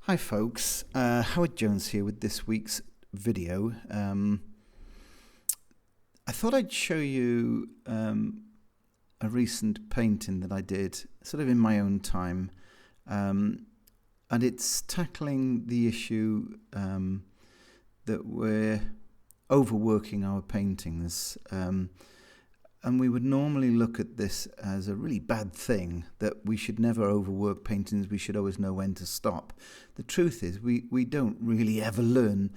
Hi folks, Howard Jones here with this week's video. I thought I'd show you a recent painting that I did sort of in my own time, and it's tackling the issue that we're overworking our paintings. And we would normally look at this as a really bad thing, that we should never overwork paintings, we should always know when to stop. The truth is, we don't really ever learn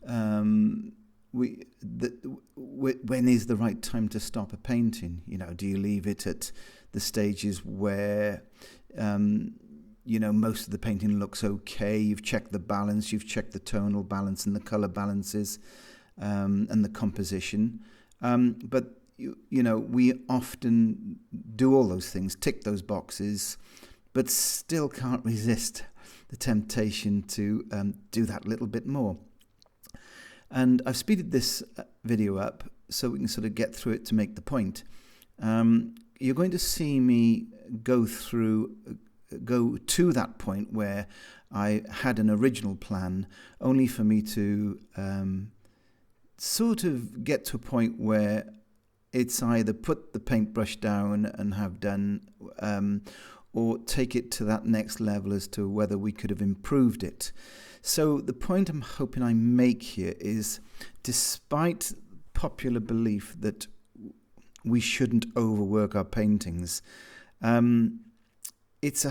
when is the right time to stop a painting. You know, do you leave it at the stages where, most of the painting looks okay, you've checked the balance, you've checked the tonal balance and the colour balances and the composition. But we often do all those things, tick those boxes, but still can't resist the temptation to do that little bit more. And I've speeded this video up so we can sort of get through it to make the point. You're going to see me go to that point where I had an original plan, only for me to sort of get to a point where it's either put the paintbrush down and have done, or take it to that next level as to whether we could have improved it. So the point I'm hoping I make here is, despite popular belief that we shouldn't overwork our paintings, it's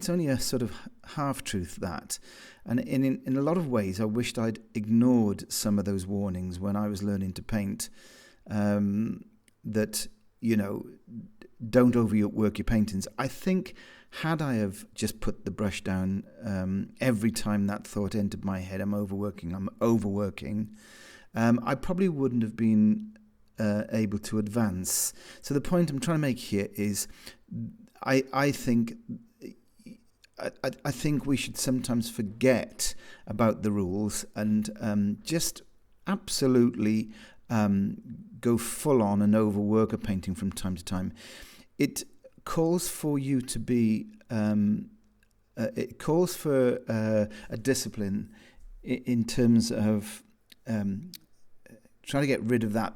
only a sort of half-truth, that. And in a lot of ways, I wished I'd ignored some of those warnings when I was learning to paint. That, don't overwork your paintings. I think had I have just put the brush down every time that thought entered my head, I'm overworking, I probably wouldn't have been able to advance. So the point I'm trying to make here is, I think we should sometimes forget about the rules and just absolutely go full on and overwork a painting from time to time. It calls for you to be, it calls for a discipline in terms of trying to get rid of that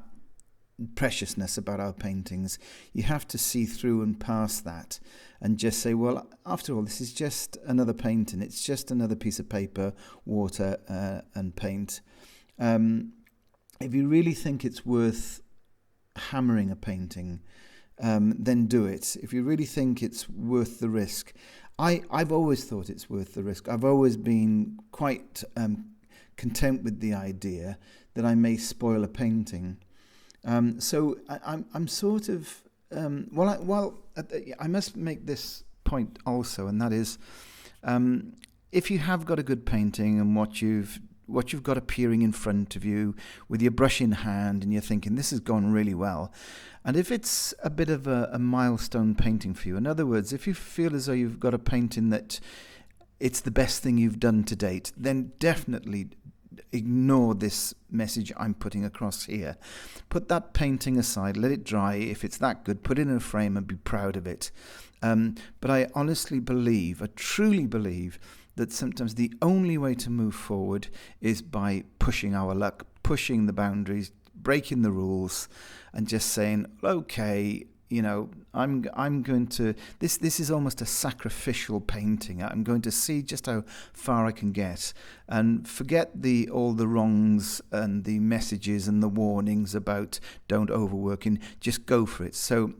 preciousness about our paintings. You have to see through and past that and just say, well, after all, this is just another painting. It's just another piece of paper, water and paint. If you really think it's worth hammering a painting, then do it. If you really think it's worth the risk, I've always thought it's worth the risk. I've always been quite content with the idea that I may spoil a painting. So I'm sort of I must make this point also, and that is, if you have got a good painting and what you've got appearing in front of you with your brush in hand and you're thinking this has gone really well, and if it's a bit of a milestone painting for you, in other words, if you feel as though you've got a painting that it's the best thing you've done to date, then definitely ignore this message I'm putting across here. Put that painting aside, let it dry. If it's that good, put it in a frame and be proud of it. But I honestly believe, I truly believe, that sometimes the only way to move forward is by pushing our luck, pushing the boundaries, breaking the rules, and just saying, okay, I'm going to, this is almost a sacrificial painting. I'm going to see just how far I can get and forget all the wrongs and the messages and the warnings about don't overworking. Just go for it. So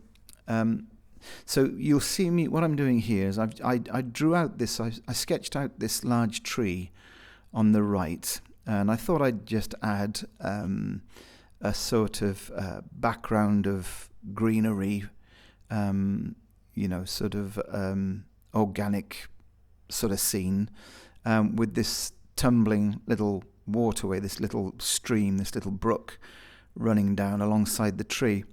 you'll see me, what I'm doing here is I drew out this, I sketched out this large tree on the right, and I thought I'd just add a sort of background of greenery, sort of organic sort of scene, with this tumbling little waterway, this little stream, this little brook running down alongside the tree.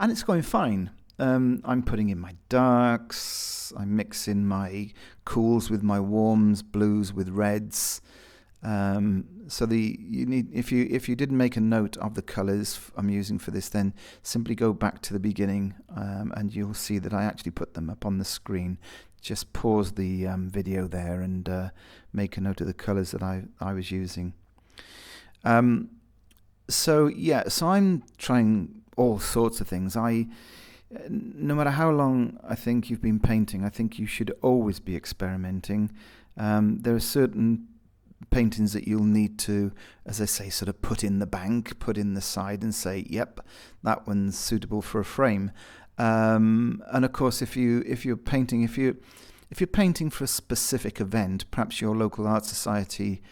And it's going fine. I'm putting in my darks, I'm mixing my cools with my warms, blues with reds. So if you didn't make a note of the colours I'm using for this, then simply go back to the beginning, and you'll see that I actually put them up on the screen just pause the video there and make a note of the colours that I was using. So I'm trying all sorts of things. No matter how long I think you've been painting, I think you should always be experimenting. There are certain paintings that you'll need to, as I say, sort of put in the bank, put in the side and say, yep, that one's suitable for a frame. And of course, if you're painting for a specific event, perhaps your local art society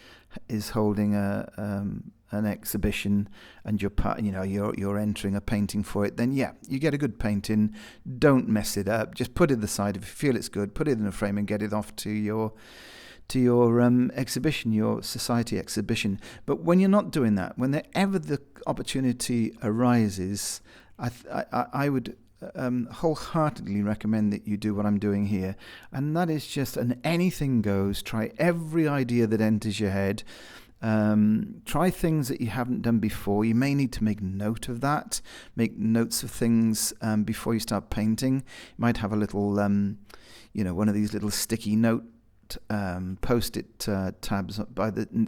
is holding an exhibition and you're entering a painting for it, then you get a good painting. Don't mess it up. Just put it aside. If you feel it's good, put it in a frame and get it off to your exhibition, your society exhibition. But when you're not doing that, whenever the opportunity arises, I would wholeheartedly recommend that you do what I'm doing here, and that is just an anything goes. Try every idea that enters your head. Try things that you haven't done before. You may need to make note of that. Make notes of things before you start painting. You might have a little, one of these little sticky note post-it tabs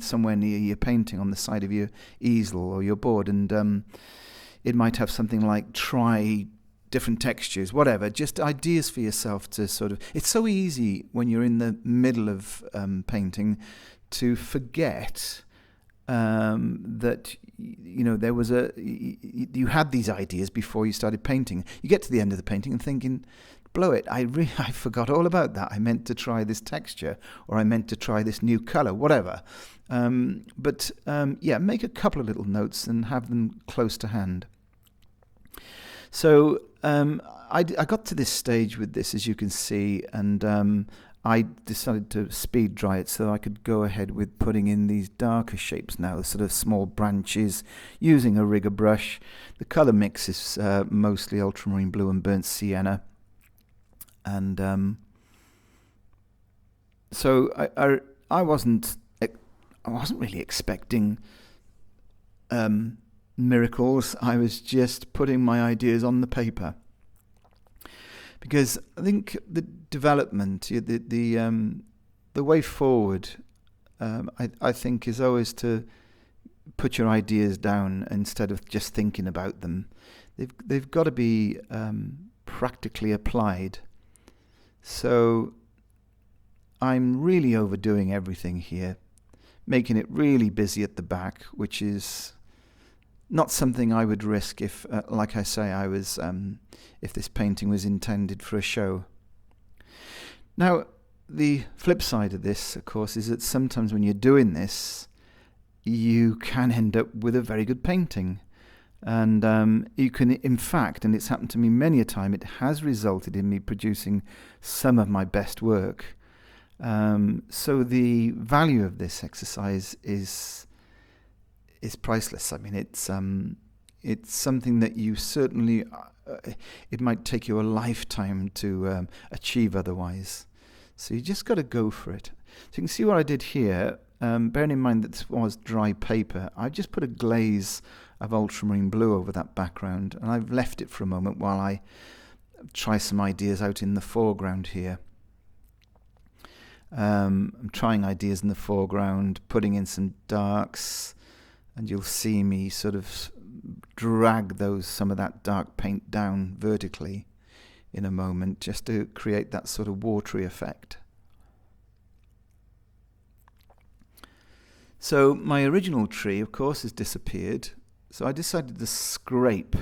somewhere near your painting on the side of your easel or your board, and it might have something like try different textures, whatever, just ideas for yourself to sort of. It's so easy when you're in the middle of painting to forget that there was you had these ideas before you started painting. You get to the end of the painting and thinking, blow it, I forgot all about that. I meant to try this texture, or I meant to try this new color, whatever. But make a couple of little notes and have them close to hand. So I got to this stage with this, as you can see, and I decided to speed dry it so I could go ahead with putting in these darker shapes now, sort of small branches, using a rigger brush. The colour mix is mostly ultramarine blue and burnt sienna. And so I wasn't really expecting miracles. I was just putting my ideas on the paper, because I think the development, the way forward, I think, is always to put your ideas down instead of just thinking about them. They've got to be practically applied. So I'm really overdoing everything here, making it really busy at the back, which is not something I would risk if, like I say, if this painting was intended for a show. Now, the flip side of this, of course, is that sometimes when you're doing this, you can end up with a very good painting. And you can, in fact, and it's happened to me many a time, it has resulted in me producing some of my best work. So the value of this exercise is priceless. I mean, it's something that you certainly, it might take you a lifetime to achieve otherwise. So you just got to go for it. So you can see what I did here. Bearing in mind that this was dry paper, I just put a glaze of ultramarine blue over that background, and I've left it for a moment while I try some ideas out in the foreground here. I'm trying ideas in the foreground, putting in some darks, and you'll see me sort of drag some of that dark paint down vertically in a moment, just to create that sort of watery effect. So my original tree, of course, has disappeared. So I decided to scrape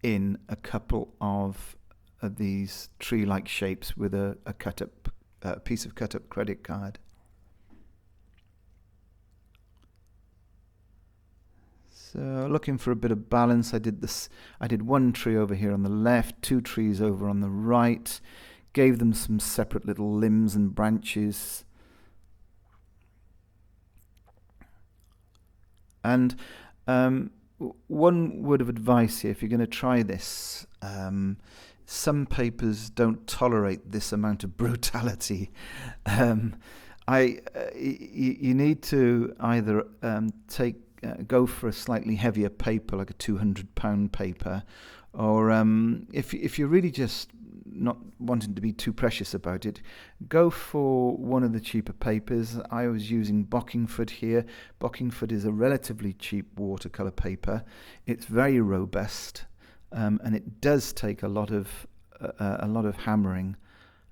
in a couple of these tree-like shapes with a piece of cut-up credit card. So looking for a bit of balance, I did one tree over here on the left, two trees over on the right, gave them some separate little limbs and branches. And one word of advice here, if you're going to try this, some papers don't tolerate this amount of brutality. You need to either go for a slightly heavier paper, like a 200-pound paper, or if you're really just not wanting to be too precious about it, go for one of the cheaper papers. I was using Bockingford here. Bockingford is a relatively cheap watercolor paper. It's very robust, and it does take a lot of hammering,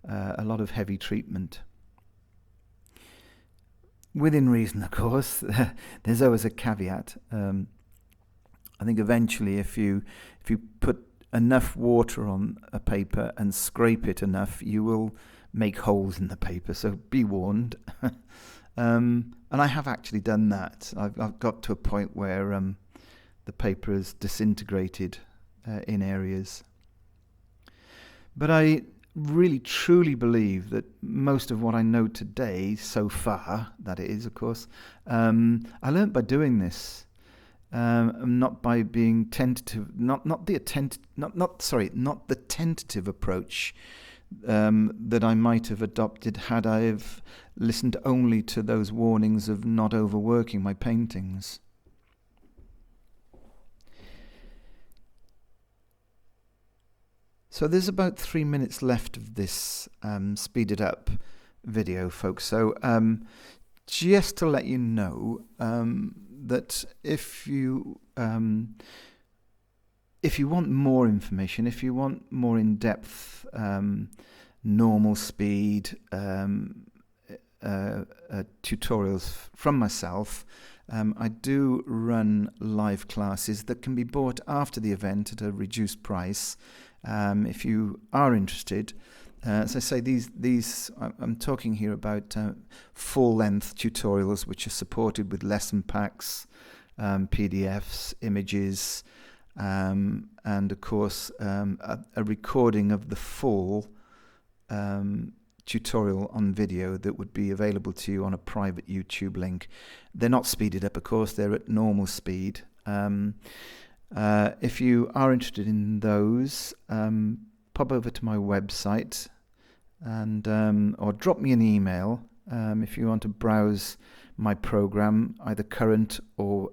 a lot of heavy treatment. Within reason, of course. There's always a caveat. I think eventually, if you put enough water on a paper and scrape it enough, you will make holes in the paper. So be warned. And I have actually done that. I've got to a point where the paper is disintegrated in areas. But I really truly believe that most of what I know today, so far, that it is, of course, I learned by doing this, not by being tentative, not the tentative approach that I might have adopted had I have listened only to those warnings of not overworking my paintings. So there's about 3 minutes left of this speeded up video, folks. So just to let you know that if you want more information, if you want more in-depth normal speed tutorials from myself, I do run live classes that can be bought after the event at a reduced price. If you are interested, as I say, these I'm talking here about full-length tutorials which are supported with lesson packs, PDFs, images, and of course a recording of the full tutorial on video that would be available to you on a private YouTube link. They're not speeded up, of course, they're at normal speed. If you are interested in those, pop over to my website and or drop me an email if you want to browse my program, either current or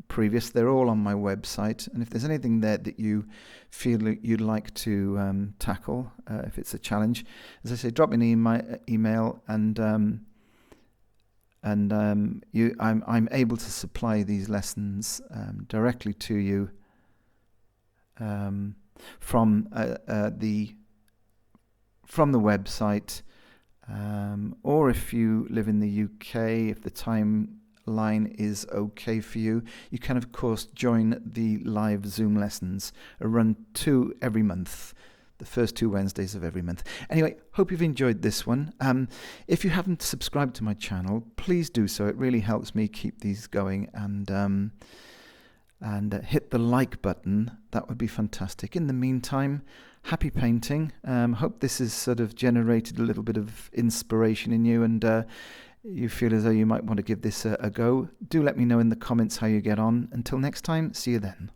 previous. They're all on my website, and if there's anything there that you feel you'd like to tackle, if it's a challenge, as I say, drop me an email, and I'm able to supply these lessons directly to you from the website, or if you live in the UK, if the timeline is okay for you, you can of course join the live Zoom lessons. I run 2 every month. The first 2 Wednesdays of every month. Anyway, hope you've enjoyed this one. If you haven't subscribed to my channel, please do so. It really helps me keep these going, and hit the like button. That would be fantastic. In the meantime, happy painting. Hope this has sort of generated a little bit of inspiration in you, and you feel as though you might want to give this a go. Do let me know in the comments how you get on. Until next time, see you then.